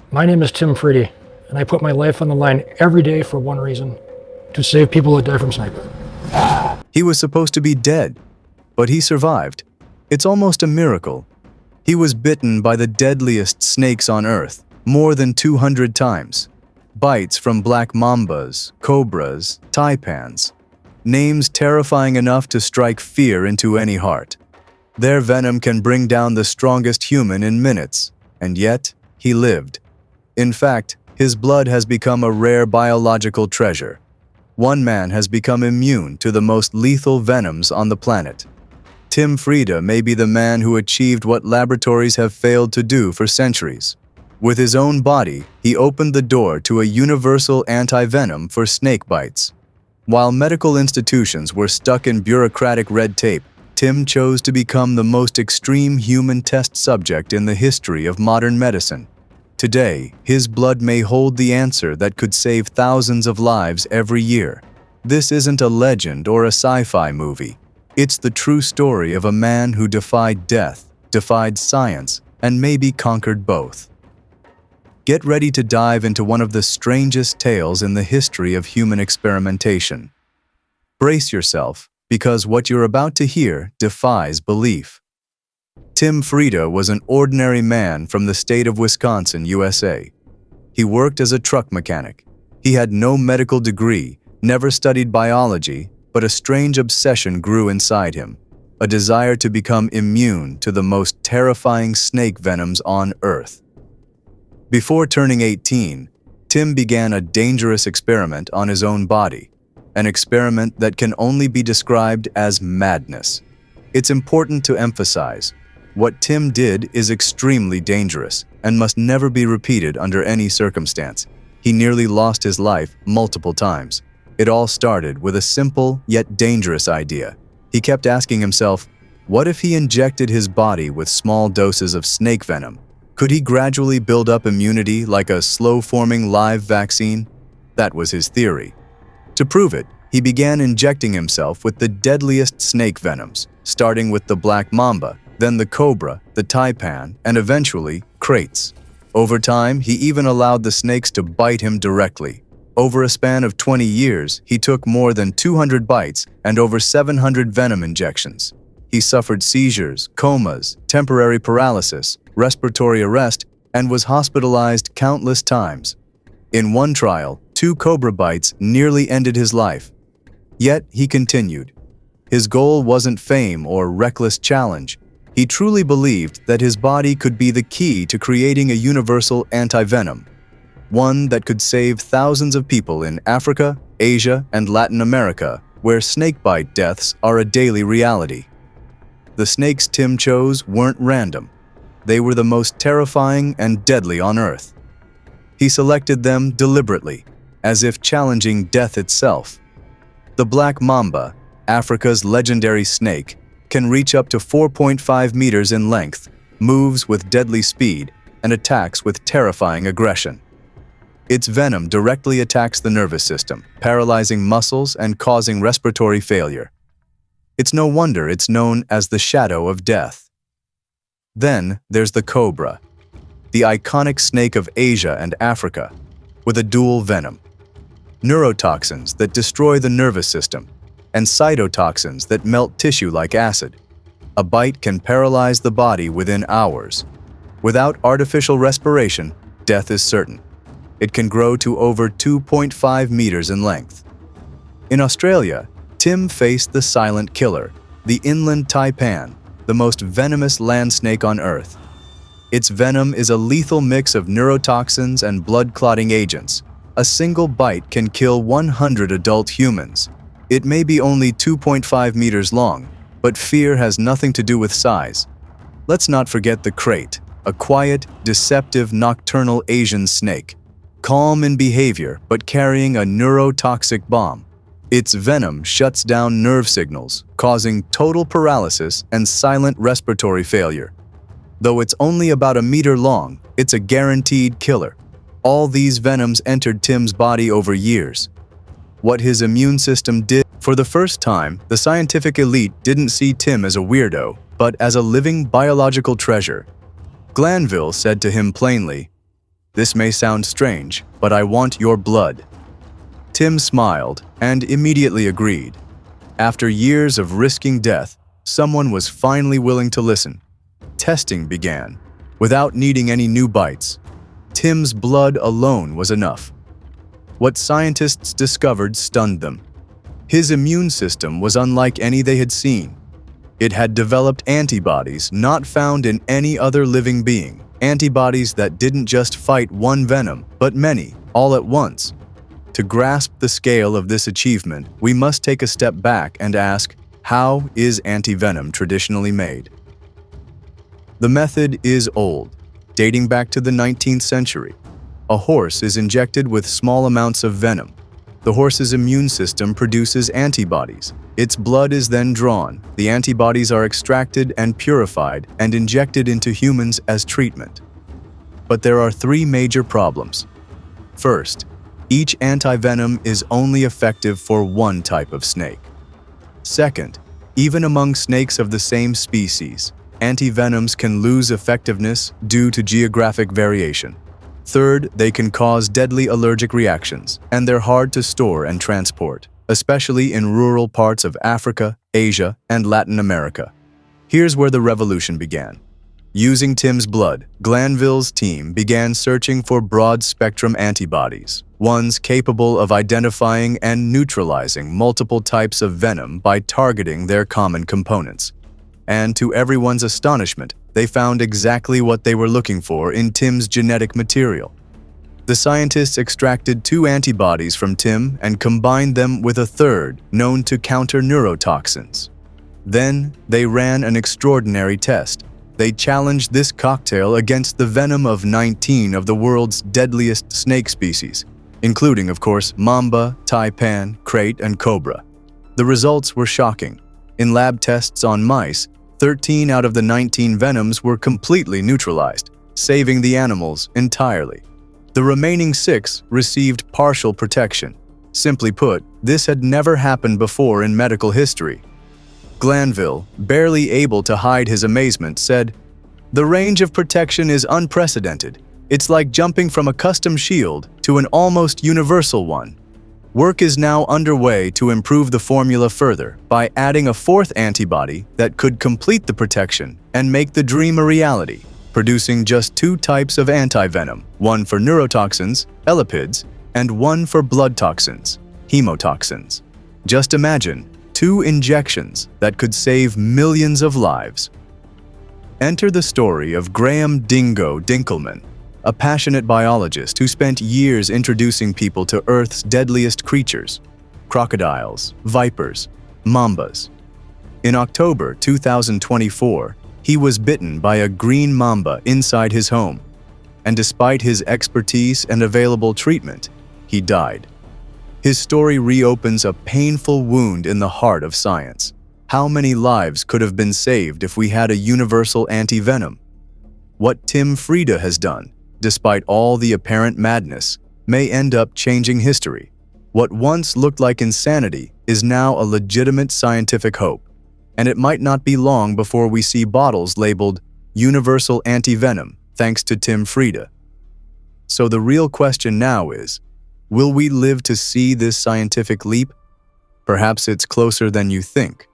My name is Tim Freedy, and I put my life on the line every day for one reason: to save people that die from snipers. He was supposed to be dead, but he survived. It's almost a miracle. He was bitten by the deadliest snakes on Earth, more than 200 times. Bites from black mambas, cobras, taipans. Names terrifying enough to strike fear into any heart. Their venom can bring down the strongest human in minutes, and yet he lived. In fact, his blood has become a rare biological treasure. One man has become immune to the most lethal venoms on the planet. Tim Freedy may be the man who achieved what laboratories have failed to do for centuries. With his own body, he opened the door to a universal anti-venom for snake bites. While medical institutions were stuck in bureaucratic red tape, Tim chose to become the most extreme human test subject in the history of modern medicine. Today, his blood may hold the answer that could save thousands of lives every year. This isn't a legend or a sci-fi movie. It's the true story of a man who defied death, defied science, and maybe conquered both. Get ready to dive into one of the strangest tales in the history of human experimentation. Brace yourself, because what you're about to hear defies belief. Tim Freedy was an ordinary man from the state of Wisconsin, USA. He worked as a truck mechanic. He had no medical degree, never studied biology, but a strange obsession grew inside him, a desire to become immune to the most terrifying snake venoms on Earth. Before turning 18, Tim began a dangerous experiment on his own body, an experiment that can only be described as madness. It's important to emphasize, what Tim did is extremely dangerous and must never be repeated under any circumstance. He nearly lost his life multiple times. It all started with a simple yet dangerous idea. He kept asking himself, what if he injected his body with small doses of snake venom? Could he gradually build up immunity like a slow-forming live vaccine? That was his theory. To prove it, he began injecting himself with the deadliest snake venoms, starting with the black mamba, then the cobra, the taipan, and eventually, kraits. Over time, he even allowed the snakes to bite him directly. Over a span of 20 years, he took more than 200 bites and over 700 venom injections. He suffered seizures, comas, temporary paralysis, respiratory arrest, and was hospitalized countless times. In one trial, 2 cobra bites nearly ended his life. Yet he continued. His goal wasn't fame or reckless challenge. He truly believed that his body could be the key to creating a universal anti-venom, one that could save thousands of people in Africa, Asia, and Latin America, where snakebite deaths are a daily reality. The snakes Tim chose weren't random. They were the most terrifying and deadly on Earth. He selected them deliberately, as if challenging death itself. The black mamba, Africa's legendary snake, can reach up to 4.5 meters in length, moves with deadly speed, and attacks with terrifying aggression. Its venom directly attacks the nervous system, paralyzing muscles and causing respiratory failure. It's no wonder it's known as the shadow of death. Then there's the cobra, the iconic snake of Asia and Africa, with a dual venom. Neurotoxins that destroy the nervous system, and cytotoxins that melt tissue like acid. A bite can paralyze the body within hours. Without artificial respiration, death is certain. It can grow to over 2.5 meters in length. In Australia, Tim faced the silent killer, the inland taipan, the most venomous land snake on Earth. Its venom is a lethal mix of neurotoxins and blood-clotting agents. A single bite can kill 100 adult humans. It may be only 2.5 meters long, but fear has nothing to do with size. Let's not forget the krait, a quiet, deceptive, nocturnal Asian snake. Calm in behavior, but carrying a neurotoxic bomb. Its venom shuts down nerve signals, causing total paralysis and silent respiratory failure. Though it's only about a meter long, it's a guaranteed killer. All these venoms entered Tim's body over years. What his immune system did, for the first time, the scientific elite didn't see Tim as a weirdo, but as a living biological treasure. Glanville said to him plainly, This may sound strange, but I want your blood." Tim smiled and immediately agreed. After years of risking death, someone was finally willing to listen. Testing began. Without needing any new bites, Tim's blood alone was enough. What scientists discovered stunned them. His immune system was unlike any they had seen. It had developed antibodies not found in any other living being, antibodies that didn't just fight one venom, but many, all at once. To grasp the scale of this achievement, we must take a step back and ask, how is antivenom traditionally made? The method is old, dating back to the 19th century. A horse is injected with small amounts of venom. The horse's immune system produces antibodies. Its blood is then drawn. The antibodies are extracted and purified and injected into humans as treatment. But there are three major problems. First, each antivenom is only effective for one type of snake. Second, even among snakes of the same species, antivenoms can lose effectiveness due to geographic variation. Third, they can cause deadly allergic reactions, and they're hard to store and transport, especially in rural parts of Africa, Asia, and Latin America. Here's where the revolution began. Using Tim's blood, Glanville's team began searching for broad-spectrum antibodies, ones capable of identifying and neutralizing multiple types of venom by targeting their common components. And to everyone's astonishment, they found exactly what they were looking for in Tim's genetic material. The scientists extracted two antibodies from Tim and combined them with a third, known to counter neurotoxins. Then, they ran an extraordinary test. They challenged this cocktail against the venom of 19 of the world's deadliest snake species, including, of course, Mamba, Taipan, Crate, and Cobra. The results were shocking. In lab tests on mice, 13 out of the 19 venoms were completely neutralized, saving the animals entirely. The remaining 6 received partial protection. Simply put, this had never happened before in medical history. Glanville, barely able to hide his amazement, said, "The range of protection is unprecedented. It's like jumping from a custom shield to an almost universal one." Work is now underway to improve the formula further by adding a fourth antibody that could complete the protection and make the dream a reality, producing just 2 types of antivenom, one for neurotoxins, elipids, and one for blood toxins, hemotoxins. Just imagine 2 injections that could save millions of lives. Enter the story of Graham "Dingo" Dinkelman, a passionate biologist who spent years introducing people to Earth's deadliest creatures: crocodiles, vipers, mambas. In October 2024, he was bitten by a green mamba inside his home, and despite his expertise and available treatment, he died. His story reopens a painful wound in the heart of science. How many lives could have been saved if we had a universal antivenom? What Tim Frieda has done, despite all the apparent madness, may end up changing history. What once looked like insanity is now a legitimate scientific hope, and it might not be long before we see bottles labeled Universal Antivenom thanks to Tim Frieda. So the real question now is, will we live to see this scientific leap? Perhaps it's closer than you think.